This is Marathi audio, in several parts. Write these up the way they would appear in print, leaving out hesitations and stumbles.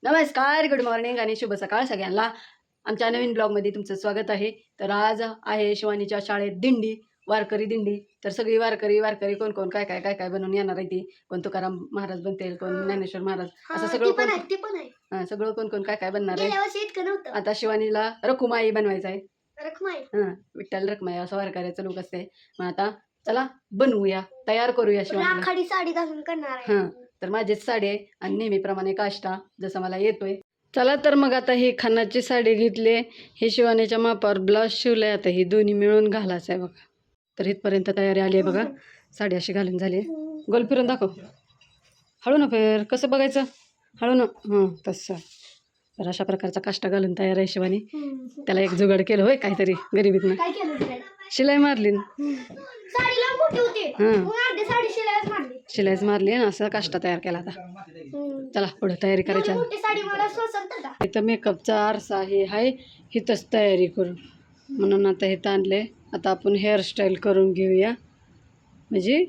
नमस्कार, गुड मॉर्निंग आणि शुभ सकाळ सगळ्यांना. आमच्या नवीन ब्लॉगमध्ये तुमचं स्वागत आहे. तर आज आहे शिवानीच्या शाळेत दिंडी, वारकरी दिंडी. तर सगळी वारकरी कोण कोण काय काय काय काय बनवून येणार आहे ती. कोण तुकाराम महाराज बनतील, कोण ज्ञानेश्वर महाराज, असं सगळं कोण सगळं कोण कोण काय काय बनणार आहे. आता शिवानीला रखुमाई बनवायचं आहे. विठ्ठल रखुमाई असं वारकऱ्याचं लोक असते. मग आता चला बनवूया, तयार करूया शिवानीला. साडी घालून करणार आहे. हां, तर माझीच साडी आहे आणि नेहमीप्रमाणे काष्टा जसा मला येतोय. चला तर मग आता ही खणाची साडी घेतली, हे शिवानीच्या मापावर ब्लाऊज शिवलंय. आता ही दोन्ही मिळून घालायचं आहे बघा. तर इथपर्यंत तयारी आली आहे बघा. साडी अशी घालून झाली. गोल फिरून दाखव. हळू ना फेर, कसं बघायचं, हळू ना. तसं. तर अशा प्रकारचा काष्टा घालून तयार आहे शिवानी. त्याला एक जुगाड केलं होय काहीतरी गरिबीतनं. काय केलं? शिलाई मारली. साडीला मोठी होती. अर्धी साडी शिलाईच मारली. शिलाईच मारली आणि असा काष्टा तयार केला. आता चला पुढे तयारी करायची. मोठी साडी मला सोसत का? इथं मेकअपचा आरसा हे आहे, हिथंच तयारी करून म्हणून आता हे आणले. आता आपण हेअरस्टाईल करून घेऊया, म्हणजे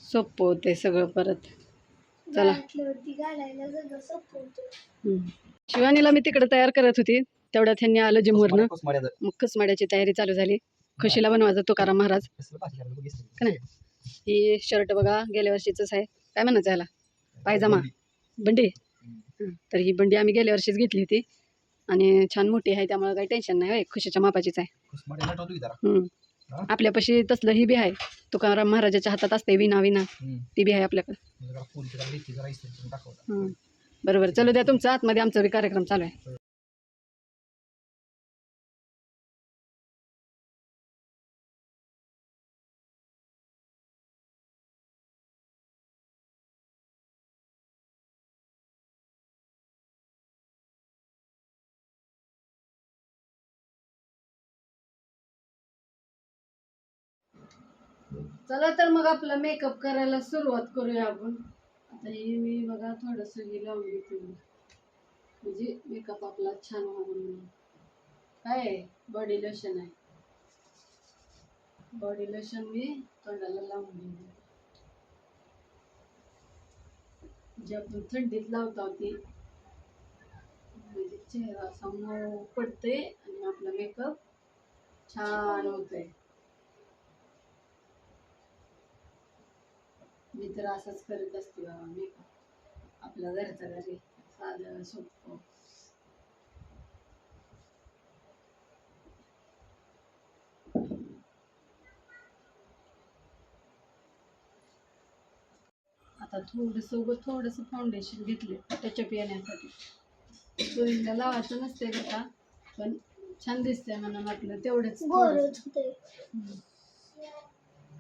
सोपं होते सगळं परत. चला. शिवानीला मी तिकडे तयार करत होती, तेवढ्यात ह्यांनी आलं जिमवरनं. मग कसमाड्याची तयारी चालू झाली. खुशीला बनवायचं तुकाराम महाराज का नाही. ही शर्ट बघा गेल्या वर्षीच आहे. काय म्हणायचं याला, पायजामा बंडी. तर ही बंडी आम्ही गेल्या वर्षीच घेतली होती आणि छान मोठी आहे, त्यामुळे काही टेन्शन नाही. खुशीच्या मापाचीच आहे. आपल्यापाशी तसलं ही बी आहे, तुकाराम महाराजाच्या हातात असते विना ती बी आहे आपल्याकडं. बरोबर, चलो द्या तुमचा आतमध्ये, आमचा बी कार्यक्रम चालू आहे. चला तर मग आपला मेकअप करायला सुरुवात करूया आपण. आता हे मी बघा थोडंसं हे लावून घेते, म्हणजे मेकअप आपला छान व्हावा. काय बॉडी लोशन आहे, बॉडी लोशन मी तोंडाला लावून घेते. जे आपण थंडीत लावतो ती, म्हणजे चेहरा असा मऊ पडते आणि आपला मेकअप छान होतोय. मी तर असंच करत असते बाबा मेकअप, आपल्या घरच्या घरी साधं सोपं. आता थोडंसं फाउंडेशन घेतले टचअप येण्यासाठी. सोयीला लावायचं नसते का, पण छान दिसतंय म्हणून आपलं तेवढंच.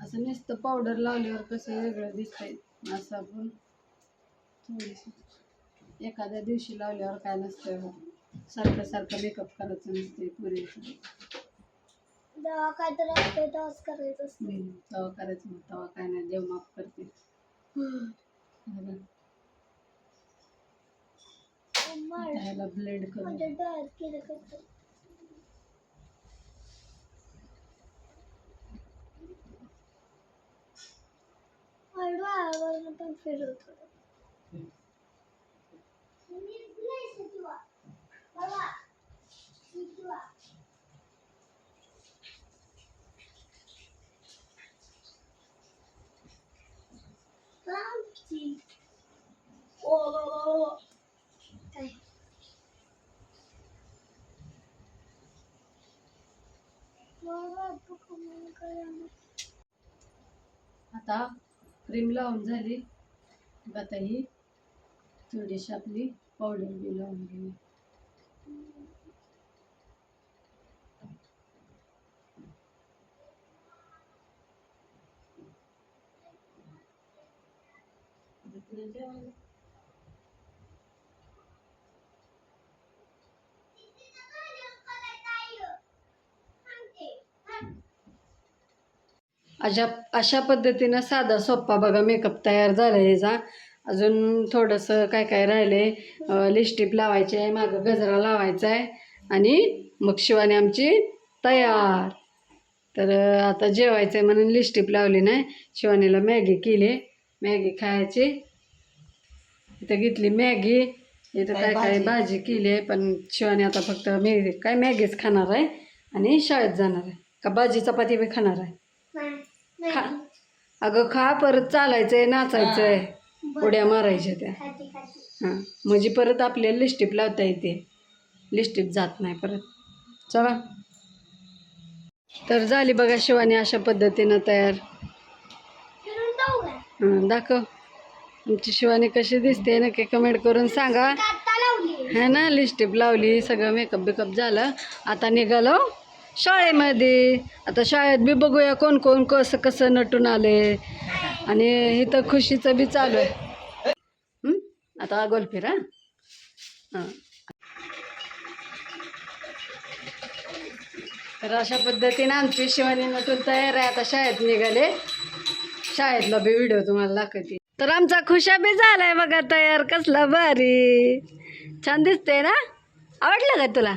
असं नुसतं पावडर लावल्यावर कसं वेगळं दिसतंय. असं आपण थोडीशी एखाद्या दिवशी लावल्यावर काय नसतंय, सारखं सारखं मेकअप करायचं नसते. पुरेसं काय तर करायचं तवा करायचं, मग तवा काय नाही, देव माफ करते. ह्याला ब्लेंड करून पण फिरवतो. आता क्रीम लावून झाली. आता ही थोडीशी आपली पावडर बी लावून घेऊ. अशा पद्धतीनं साधा सोप्पा बघा मेकअप तयार झाला याचा. अजून थोडंसं काय काय राहिलंय, लिपस्टिक लावायची आहे, मागं गजरा लावायचा आहे आणि मग शिवानी आमची तयार. तर आता जेवायचं आहे म्हणून लिपस्टिक लावली नाही. शिवानीला मॅगी केली, मॅगी खायची. इथं घेतली मॅगी इथं काय काय भाजी केली आहे, पण शिवानी आता फक्त मॅगीच खाणार आहे आणि शाळेत जाणार आहे. का भाजी चपाती बी खाणार आहे? खा अगं खा, परत चालायचंय, नाचायचंय, उड्या मारायच्या त्या. हां, म्हणजे परत आपल्याला लिस्टिप लावता येते, लिस्टिप जात नाही परत. चला, तर झाली बघा शिवानी अशा पद्धतीनं तयार. हां, दाखव आमची शिवानी कशी दिसते नक्की कमेंट करून सांगा. है ना, लिस्टिप लावली, सगळं मेकअप बिकअप झालं. आता निघालो शाळेमध्ये. आता शाळेत बी बघूया कोण कोण कसं कसं नटून आले. आणि इथं खुशीचं बी चालू आहे. आता गोलफिरा. हां, तर अशा पद्धतीनं आमची शिवानी नटून तयार आहे. आता शाळेत निघाले. शाळेतला बी व्हिडिओ तुम्हाला दाखवते. तर आमचा खुशा बी झालाय बघा तयार. कसला भारी, छान दिसतंय ना? आवडलं का तुला?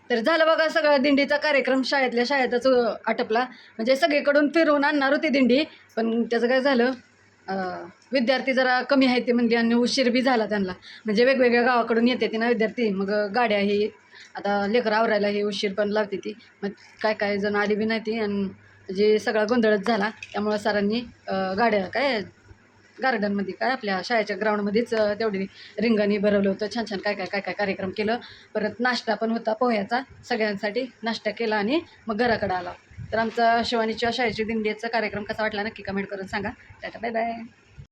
तर झालं बघा सगळा दिंडीचा कार्यक्रम शाळेतल्या शाळेतच आटपला. म्हणजे सगळीकडून फिरवून आणणार होती दिंडी, पण त्याचं काय झालं, विद्यार्थी जरा कमी आहे ते म्हणजे, आणि उशीर बी झाला त्यांना. म्हणजे वेगवेगळ्या गावाकडून येते ती ना विद्यार्थी, मग गाड्या ही आता लेकरं आवरायला ही उशीर पण लावते ती. मग काय काय जण आली बी नाही ती, आणि म्हणजे सगळा गोंधळच झाला. त्यामुळं सरांनी गाड्या काय गार्डनमध्ये काय आपल्या शाळेच्या ग्राउंडमध्येच तेवढी रिंगाणी भरवलं होतं. छान छान काय काय काय काय कार्यक्रम केलं. परत नाश्ता पण होता पोह्याचा, सगळ्यांसाठी नाश्ता केला आणि मग घराकडं आला. तर आमचा शिवानीच्या शाळेची दिंडीचा कार्यक्रम कसा वाटला नक्की कमेंट करून सांगा. Tata, bye bye.